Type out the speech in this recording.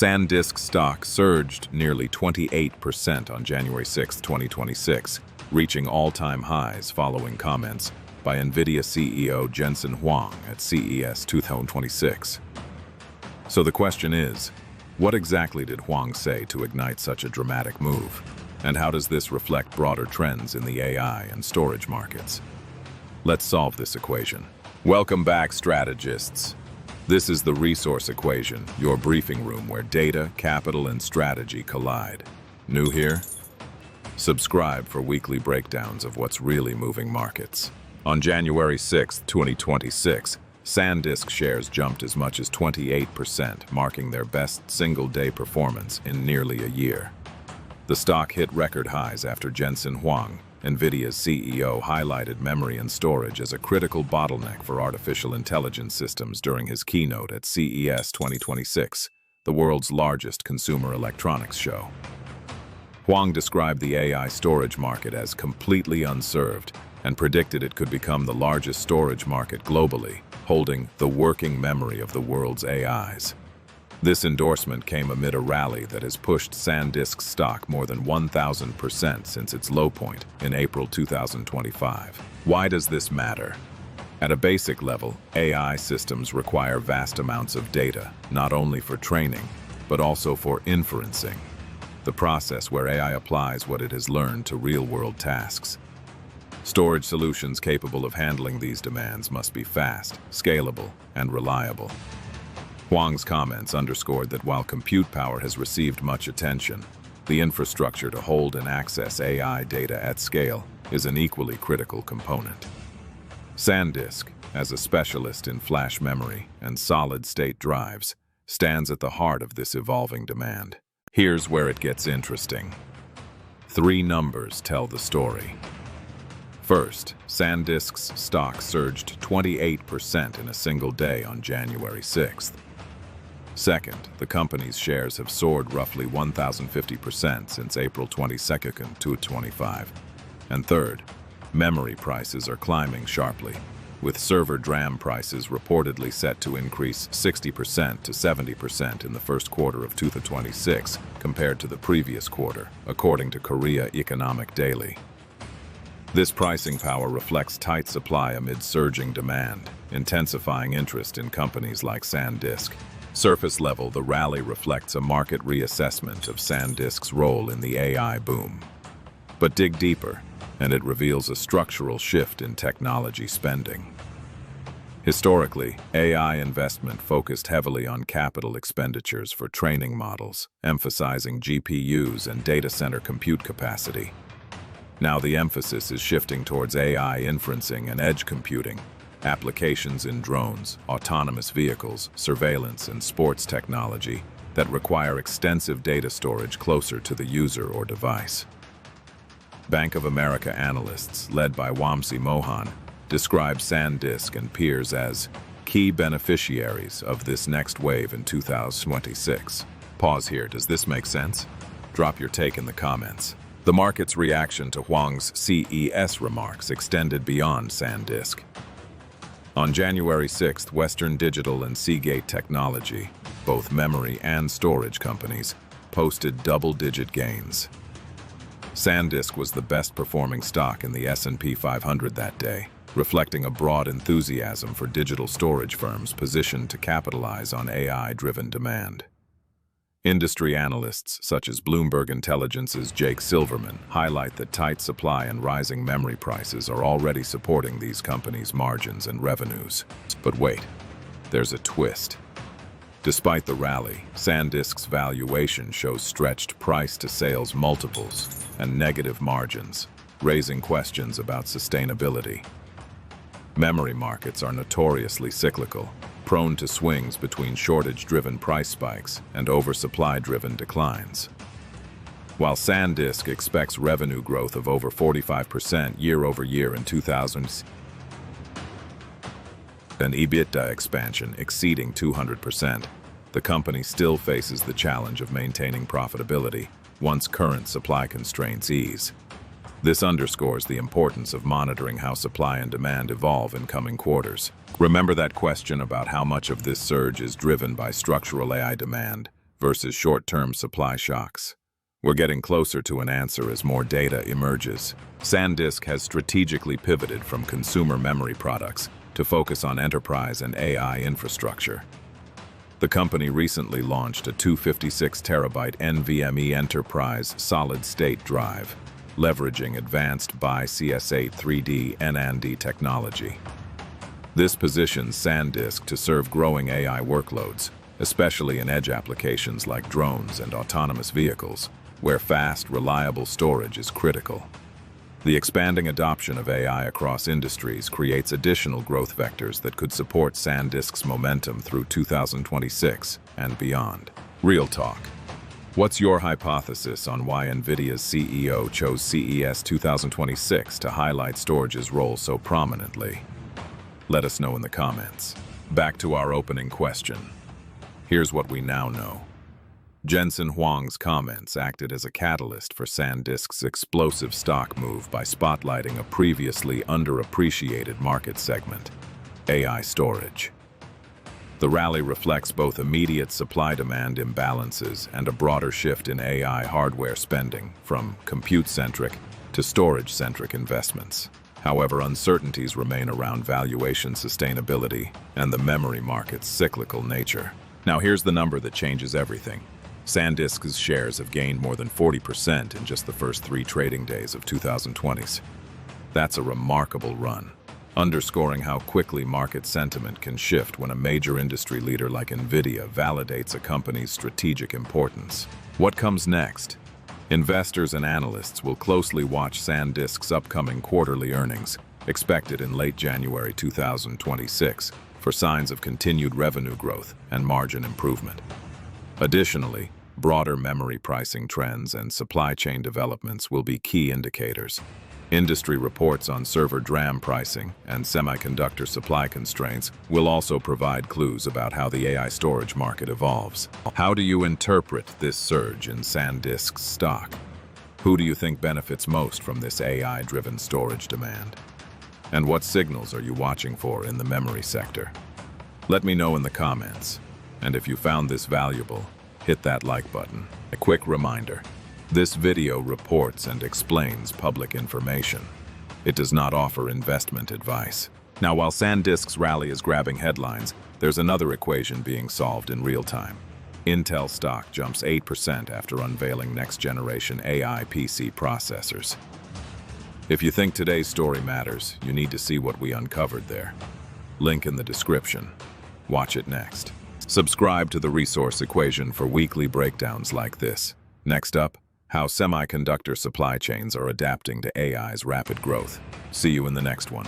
SanDisk stock surged nearly 28% on January 6, 2026, reaching all-time highs following comments by Nvidia CEO Jensen Huang at CES 2026. So the question is, what exactly did Huang say to ignite such a dramatic move? And how does this reflect broader trends in the AI and storage markets? Let's solve this equation. Welcome back, strategists. This is the Resource Equation, your briefing room where data, capital, and strategy collide. New here? Subscribe for weekly breakdowns of what's really moving markets. On January 6, 2026, SanDisk shares jumped as much as 28%, marking their best single-day performance in nearly a year. The stock hit record highs after Jensen Huang, Nvidia's CEO, highlighted memory and storage as a critical bottleneck for artificial intelligence systems during his keynote at CES 2026, the world's largest consumer electronics show. Huang described the AI storage market as completely unserved and predicted it could become the largest storage market globally, holding the working memory of the world's AIs. This endorsement came amid a rally that has pushed SanDisk stock more than 1,000% since its low point in April 2025. Why does this matter? At a basic level, AI systems require vast amounts of data, not only for training, but also for inferencing, the process where AI applies what it has learned to real-world tasks. Storage solutions capable of handling these demands must be fast, scalable, and reliable. Huang's comments underscored that while compute power has received much attention, the infrastructure to hold and access AI data at scale is an equally critical component. SanDisk, as a specialist in flash memory and solid-state drives, stands at the heart of this evolving demand. Here's where it gets interesting. 3 numbers tell the story. First, SanDisk's stock surged 28% in a single day on January 6th. Second, the company's shares have soared roughly 1,050% since April 22, 2025. And third, memory prices are climbing sharply, with server DRAM prices reportedly set to increase 60% to 70% in the first quarter of 2026 compared to the previous quarter, according to Korea Economic Daily. This pricing power reflects tight supply amid surging demand, intensifying interest in companies like SanDisk. Surface level, the rally reflects a market reassessment of SanDisk's role in the AI boom. But dig deeper, and it reveals a structural shift in technology spending. Historically, AI investment focused heavily on capital expenditures for training models, emphasizing GPUs and data center compute capacity. Now the emphasis is shifting towards AI inferencing and edge computing, applications in drones, autonomous vehicles, surveillance, and sports technology that require extensive data storage closer to the user or device. Bank of America analysts, led by Wamsi Mohan, describe SanDisk and peers as key beneficiaries of this next wave in 2026. Pause here, does this make sense? Drop your take in the comments. The market's reaction to Huang's CES remarks extended beyond SanDisk. On January 6th, Western Digital and Seagate Technology, both memory and storage companies, posted double-digit gains. SanDisk was the best-performing stock in the S&P 500 that day, reflecting a broad enthusiasm for digital storage firms positioned to capitalize on AI-driven demand. Industry analysts such as Bloomberg Intelligence's Jake Silverman highlight that tight supply and rising memory prices are already supporting these companies' margins and revenues. But wait, there's a twist. Despite the rally, SanDisk's valuation shows stretched price-to-sales multiples and negative margins, raising questions about sustainability. Memory markets are notoriously cyclical, prone to swings between shortage-driven price spikes and oversupply-driven declines. While SanDisk expects revenue growth of over 45% year-over-year in 2000, and EBITDA expansion exceeding 200%, the company still faces the challenge of maintaining profitability once current supply constraints ease. This underscores the importance of monitoring how supply and demand evolve in coming quarters. Remember that question about how much of this surge is driven by structural AI demand versus short-term supply shocks? We're getting closer to an answer as more data emerges. SanDisk has strategically pivoted from consumer memory products to focus on enterprise and AI infrastructure. The company recently launched a 256-terabyte NVMe enterprise solid-state drive, leveraging advanced BiCS8 3D NAND technology. This positions SanDisk to serve growing AI workloads, especially in edge applications like drones and autonomous vehicles, where fast, reliable storage is critical. The expanding adoption of AI across industries creates additional growth vectors that could support SanDisk's momentum through 2026 and beyond. Real talk. What's your hypothesis on why Nvidia's CEO chose CES 2026 to highlight storage's role so prominently? Let us know in the comments. Back to our opening question. Here's what we now know. Jensen Huang's comments acted as a catalyst for SanDisk's explosive stock move by spotlighting a previously underappreciated market segment, AI storage. The rally reflects both immediate supply-demand imbalances and a broader shift in AI hardware spending from compute-centric to storage-centric investments. However, uncertainties remain around valuation sustainability and the memory market's cyclical nature. Now here's the number that changes everything. SanDisk's shares have gained more than 40% in just the first 3 trading days of 2020s. That's a remarkable run, underscoring how quickly market sentiment can shift when a major industry leader like Nvidia validates a company's strategic importance. What comes next? Investors and analysts will closely watch SanDisk's upcoming quarterly earnings, expected in late January 2026, for signs of continued revenue growth and margin improvement. Additionally, broader memory pricing trends and supply chain developments will be key indicators. Industry reports on server DRAM pricing and semiconductor supply constraints will also provide clues about how the AI storage market evolves. How do you interpret this surge in SanDisk's stock? Who do you think benefits most from this AI-driven storage demand? And what signals are you watching for in the memory sector? Let me know in the comments. And if you found this valuable, hit that like button. A quick reminder, this video reports and explains public information. It does not offer investment advice. Now, while SanDisk's rally is grabbing headlines, there's another equation being solved in real time. Intel stock jumps 8% after unveiling next-generation AI PC processors. If you think today's story matters, you need to see what we uncovered there. Link in the description. Watch it next. Subscribe to the resource equation for weekly breakdowns like this. Next up, how semiconductor supply chains are adapting to AI's rapid growth. See you in the next one.